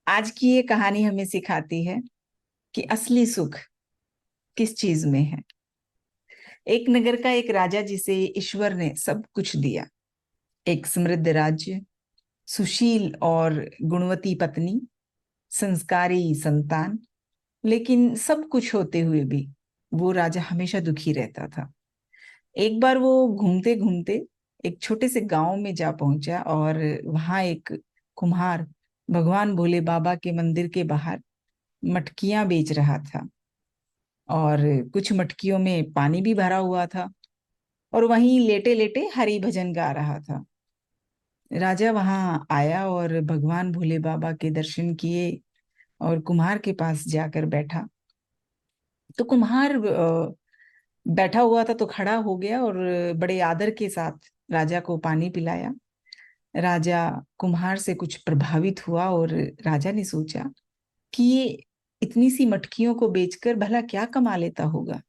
आज की ये कहानी हमें सिखाती है कि असली सुख किस चीज में है। एक नगर का एक राजा जिसे ईश्वर ने सब कुछ दिया, एक समृद्ध राज्य, सुशील और गुणवती पत्नी, संस्कारी संतान। लेकिन सब कुछ होते हुए भी वो राजा हमेशा दुखी रहता था। एक बार वो घूमते घूमते एक छोटे से गांव में जा पहुंचा और वहां एक कुम्हार भगवान भोले बाबा के मंदिर के बाहर मटकियां बेच रहा था। और कुछ मटकियों में पानी भी भरा हुआ था और वहीं लेटे लेटे हरि भजन गा रहा था। राजा वहां आया और भगवान भोले बाबा के दर्शन किए और कुम्हार के पास जाकर बैठा। तो कुम्हार बैठा हुआ था तो खड़ा हो गया और बड़े आदर के साथ राजा को पानी पिलाया। राजा कुम्हार से कुछ प्रभावित हुआ और राजा ने सोचा कि ये इतनी सी मटकियों को बेचकर भला क्या कमा लेता होगा।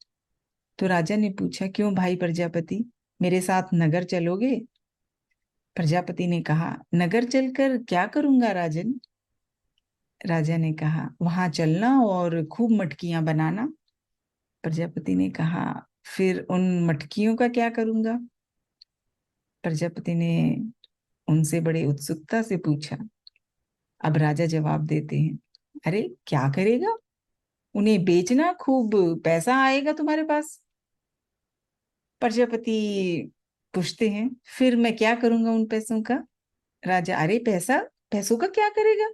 तो राजा ने पूछा, क्यों भाई प्रजापति, मेरे साथ नगर चलोगे? प्रजापति ने कहा, नगर चलकर क्या करूंगा राजन? राजा ने कहा, वहां चलना और खूब मटकियां बनाना। प्रजापति ने कहा, फिर उन मटकियों का क्या करूंगा? प्रजापति ने उनसे बड़े उत्सुकता से पूछा। अब राजा जवाब देते हैं, अरे क्या करेगा, उन्हें बेचना, खूब पैसा आएगा तुम्हारे पास। प्रजापति पूछते हैं, फिर मैं क्या करूंगा उन पैसों का? राजा, अरे पैसा, पैसों का क्या करेगा?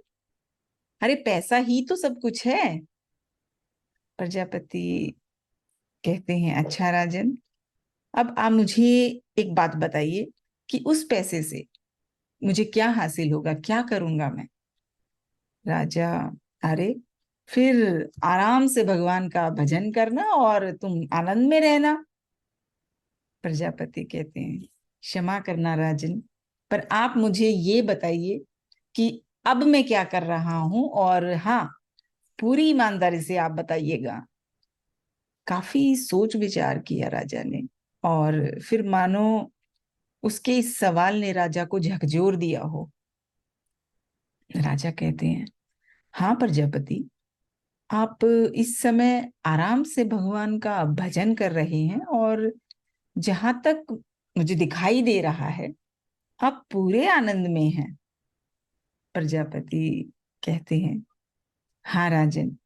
अरे पैसा ही तो सब कुछ है। प्रजापति कहते हैं, अच्छा राजन, अब आप मुझे एक बात बताइए कि उस पैसे से मुझे क्या हासिल होगा, क्या करूंगा मैं? राजा, अरे फिर आराम से भगवान का भजन करना और तुम आनंद में रहना। प्रजापति कहते हैं, क्षमा करना राजन, पर आप मुझे ये बताइए कि अब मैं क्या कर रहा हूं, और हाँ, पूरी ईमानदारी से आप बताइएगा। काफी सोच विचार किया राजा ने, और फिर मानो उसके इस सवाल ने राजा को झकझोर दिया हो। राजा कहते हैं, हाँ प्रजापति, आप इस समय आराम से भगवान का भजन कर रहे हैं और जहां तक मुझे दिखाई दे रहा है आप पूरे आनंद में हैं। प्रजापति कहते हैं, हाँ राजन,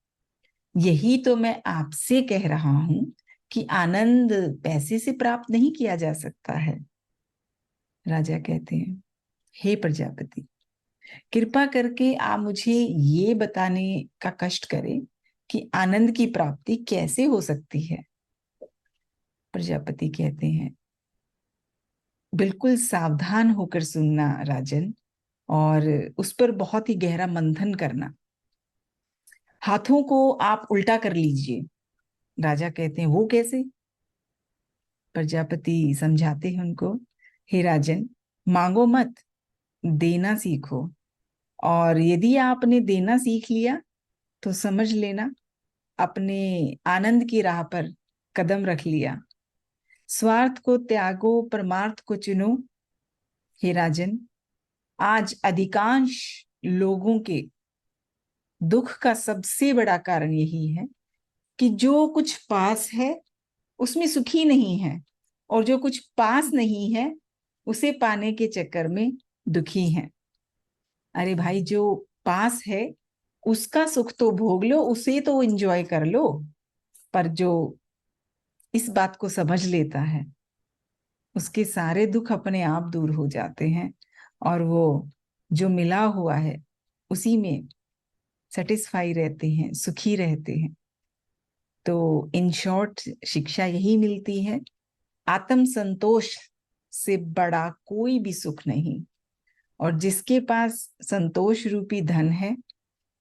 यही तो मैं आपसे कह रहा हूं कि आनंद पैसे से प्राप्त नहीं किया जा सकता है। राजा कहते हैं, हे प्रजापति, कृपा करके आप मुझे ये बताने का कष्ट करें कि आनंद की प्राप्ति कैसे हो सकती है। प्रजापति कहते हैं, बिल्कुल सावधान होकर सुनना राजन, और उस पर बहुत ही गहरा मंथन करना। हाथों को आप उल्टा कर लीजिए। राजा कहते हैं, वो कैसे? प्रजापति समझाते हैं उनको, हे राजन, मांगो मत, देना सीखो। और यदि आपने देना सीख लिया तो समझ लेना अपने आनंद की राह पर कदम रख लिया। स्वार्थ को त्यागो, परमार्थ को चुनो। हे राजन, आज अधिकांश लोगों के दुख का सबसे बड़ा कारण यही है कि जो कुछ पास है उसमें सुखी नहीं है, और जो कुछ पास नहीं है उसे पाने के चक्कर में दुखी है। अरे भाई, जो पास है उसका सुख तो भोग लो, उसे तो एंजॉय कर लो। पर जो इस बात को समझ लेता है उसके सारे दुख अपने आप दूर हो जाते हैं, और वो जो मिला हुआ है उसी में सेटिस्फाई रहते हैं, सुखी रहते हैं। तो इन शॉर्ट शिक्षा यही मिलती है, आत्म संतोष से बड़ा कोई भी सुख नहीं। और जिसके पास संतोष रूपी धन है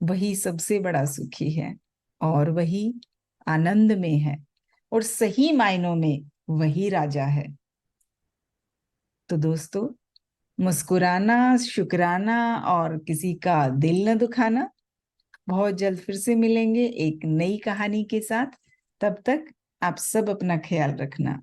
वही सबसे बड़ा सुखी है, और वही आनंद में है, और सही मायनों में वही राजा है। तो दोस्तों, मुस्कुराना, शुक्राना और किसी का दिल न दुखाना। बहुत जल्द फिर से मिलेंगे एक नई कहानी के साथ। तब तक आप सब अपना ख्याल रखना।